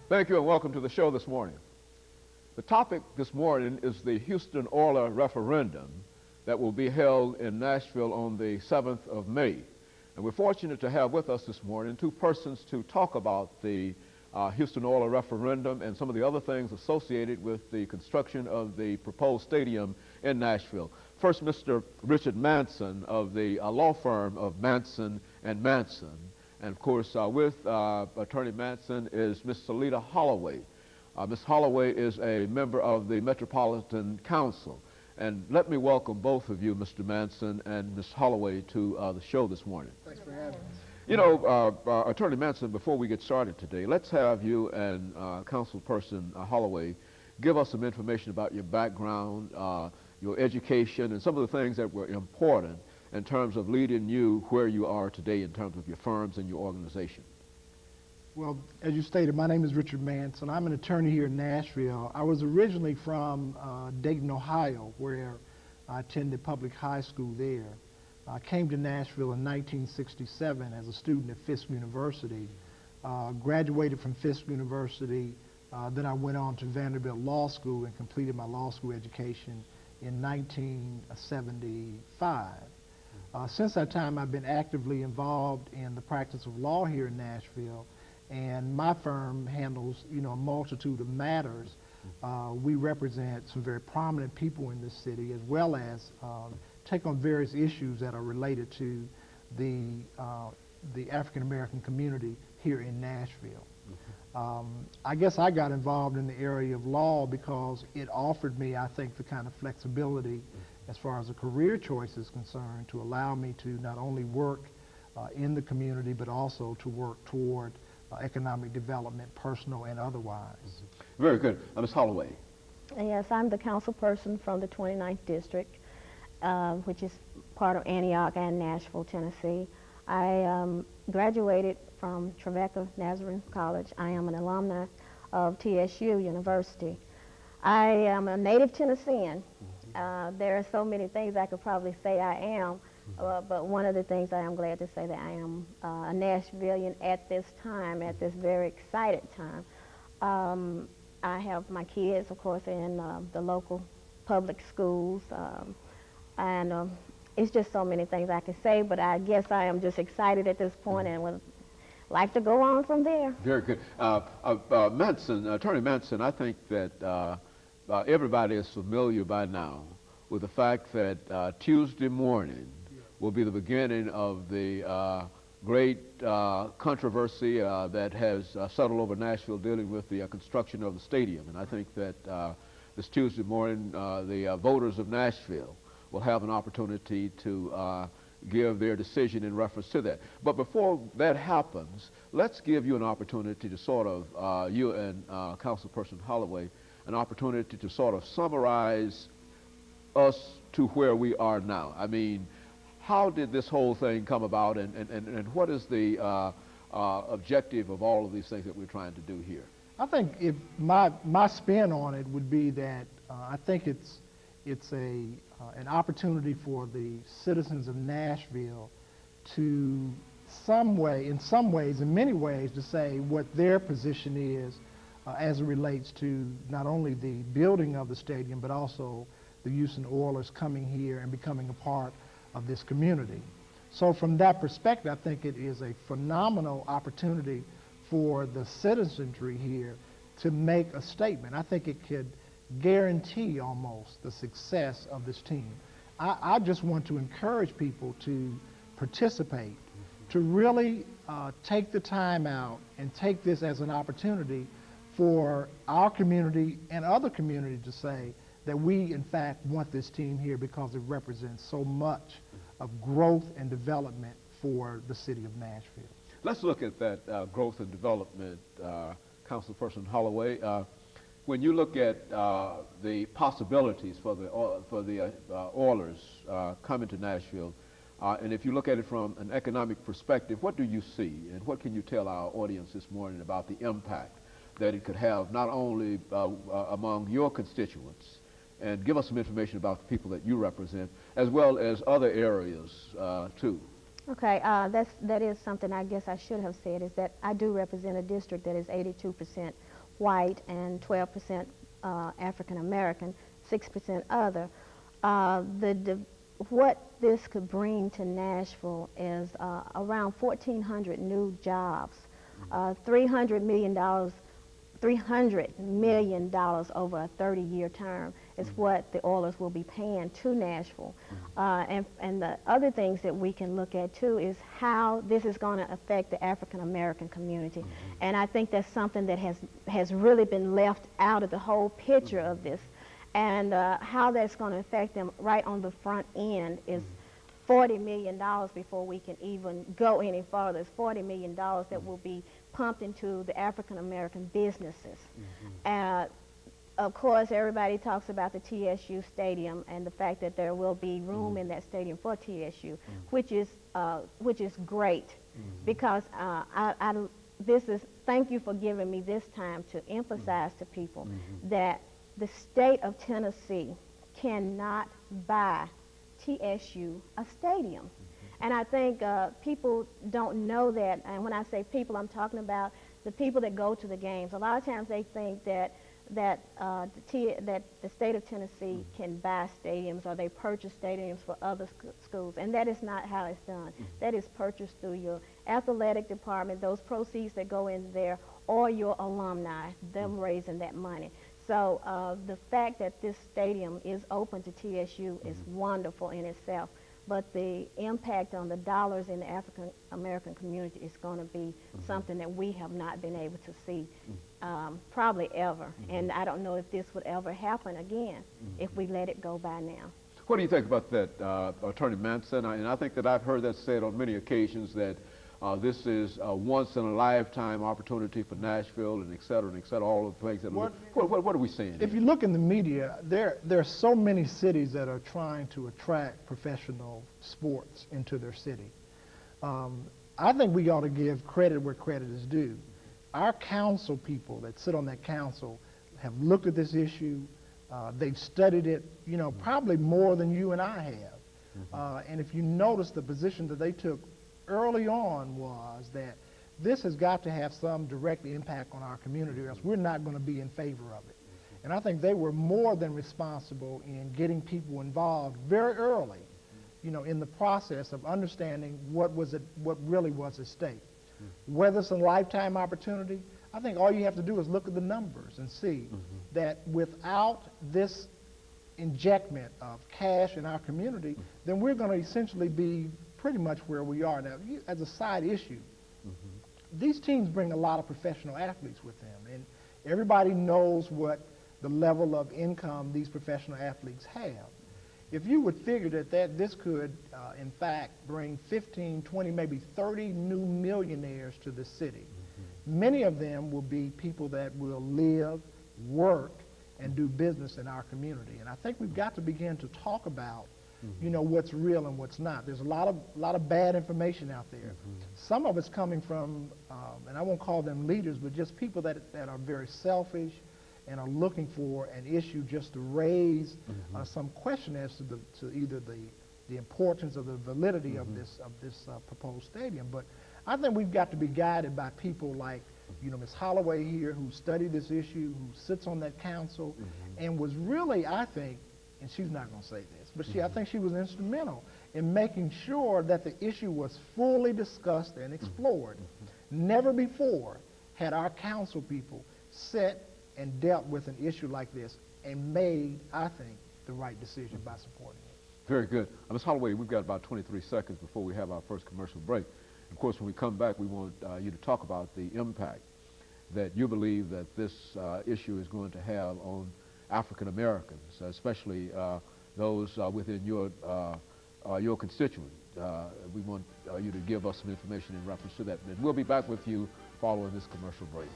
Thank you and welcome to the show this morning. The topic this morning is the Houston Oiler Referendum that will be held in Nashville on the 7th of May. And we're fortunate to have with us this morning two persons to talk about the Houston Oiler Referendum and some of the other things associated with the construction of the proposed stadium in Nashville. First, Mr. Richard Manson of the law firm of Manson and Manson. And of course, with Attorney Manson is Ms. Salita Holloway. Ms. Holloway is a member of the Metropolitan Council. And let me welcome both of you, Mr. Manson and Ms. Holloway, to the show this morning. Thanks for having us. You know, Attorney Manson, before we get started today, let's have you and Councilperson Holloway give us some information about your background, your education, and some of the things that were important in terms of leading you where you are today in terms of your firms and your organization. Well, as you stated, my name is Richard Manson. I'm an attorney here in Nashville. I was originally from Dayton, Ohio, where I attended public high school there. I came to Nashville in 1967 as a student at Fisk University, graduated from Fisk University, then I went on to Vanderbilt Law School and completed my law school education in 1975. Since that time, I've been actively involved in the practice of law here in Nashville, and my firm handles, a multitude of matters. We represent some very prominent people in this city, as well as take on various issues that are related to the African American community here in Nashville. I guess I got involved in the area of law because it offered me, I think, the kind of flexibility as far as a career choice is concerned to allow me to not only work in the community but also to work toward economic development, personal and otherwise. Very good. Ms. Holloway. Yes, I'm the council person from the 29th District, which is part of Antioch and Nashville, Tennessee. I graduated from Trevecca Nazarene College. I am an alumni of TSU University. I am a native Tennessean. There are so many things I could probably say I am, but one of the things I am glad to say that I am a Nashvilleian at this time, at this very excited time. I have my kids, of course, in the local public schools, and it's just so many things I can say, but I guess I am just excited at this point and would like to go on from there. Very good. Manson, Attorney Manson, I think that everybody is familiar by now with the fact that Tuesday morning will be the beginning of the great controversy that has settled over Nashville dealing with the construction of the stadium. And I think that this Tuesday morning, the voters of Nashville will have an opportunity to give their decision in reference to that. But before that happens, let's give you an opportunity to sort of, you and Councilperson Holloway, an opportunity to sort of summarize us to where we are now. I mean, how did this whole thing come about, and what is the objective of all of these things that we're trying to do here? I think if my spin on it would be that I think it's an opportunity for the citizens of Nashville to in many ways, to say what their position is as it relates to not only the building of the stadium, but also the Houston Oilers coming here and becoming a part of this community. So from that perspective, I think it is a phenomenal opportunity for the citizenry here to make a statement. I think it could guarantee almost the success of this team. I just want to encourage people to participate, to really take the time out and take this as an opportunity for our community and other communities to say that we, in fact, want this team here because it represents so much of growth and development for the city of Nashville. Let's look at that growth and development, Councilperson Holloway. When you look at the possibilities for the Oilers coming to Nashville, and if you look at it from an economic perspective, what do you see, and what can you tell our audience this morning about the impact that it could have not only among your constituents, and give us some information about the people that you represent, as well as other areas too. Okay, that is something I guess I should have said, is that I do represent a district that is 82% white and 12% African American, 6% other. What this could bring to Nashville is around 1,400 new jobs, $300 million over a 30-year term is what the Oilers will be paying to Nashville. And the other things that we can look at too is how this is going to affect the African American community. And I think that's something that has really been left out of the whole picture of this. And how that's going to affect them right on the front end is $40 million before we can even go any further. It's $40 million that will be pumped into the African American businesses. Of course, everybody talks about the TSU stadium and the fact that there will be room in that stadium for TSU, which is great, because thank you for giving me this time to emphasize to people that the state of Tennessee cannot buy TSU a stadium. And I think people don't know that. And when I say people, I'm talking about the people that go to the games. A lot of times they think that the state of Tennessee can buy stadiums, or they purchase stadiums for other schools. And that is not how it's done. That is purchased through your athletic department, those proceeds that go in there, or your alumni, them raising that money. So the fact that this stadium is open to TSU is wonderful in itself, but the impact on the dollars in the African American community is going to be something that we have not been able to see probably ever. And I don't know if this would ever happen again if we let it go by now. What do you think about that, Attorney Manson? And I think that I've heard that said on many occasions, that this is a once-in-a-lifetime opportunity for Nashville, and et cetera, all of the things that what are we seeing? If you look in the media, there are so many cities that are trying to attract professional sports into their city. I think we ought to give credit where credit is due. Our council people that sit on that council have looked at this issue. They've studied it, probably more than you and I have. And if you notice, the position that they took early on was that this has got to have some direct impact on our community, or else we're not going to be in favor of it. And I think they were more than responsible in getting people involved very early, in the process of understanding what really was at stake. Whether it's a lifetime opportunity, I think all you have to do is look at the numbers and see that without this injectment of cash in our community, then we're going to essentially be pretty much where we are now. As a side issue, these teams bring a lot of professional athletes with them, and everybody knows what the level of income these professional athletes have. If you would figure that this could, in fact, bring 15, 20, maybe 30 new millionaires to the city, many of them will be people that will live, work, and do business in our community. And I think we've got to begin to talk about what's real and what's not. There's a lot of bad information out there. Some of it's coming from, and I won't call them leaders, but just people that are very selfish and are looking for an issue just to raise some question as to either the importance or the validity of this proposed stadium. But I think we've got to be guided by people like Ms. Holloway here, who studied this issue, who sits on that council, and was really, I think, and she's not going to say this, but I think she was instrumental in making sure that the issue was fully discussed and explored. Never before had our council people sat and dealt with an issue like this and made, I think, the right decision by supporting it. Very good. Ms. Holloway, we've got about 23 seconds before we have our first commercial break. Of course, when we come back, we want you to talk about the impact that you believe that this issue is going to have on African Americans, especially those within your constituent. We want you to give us some information in reference to that. And we'll be back with you following this commercial break.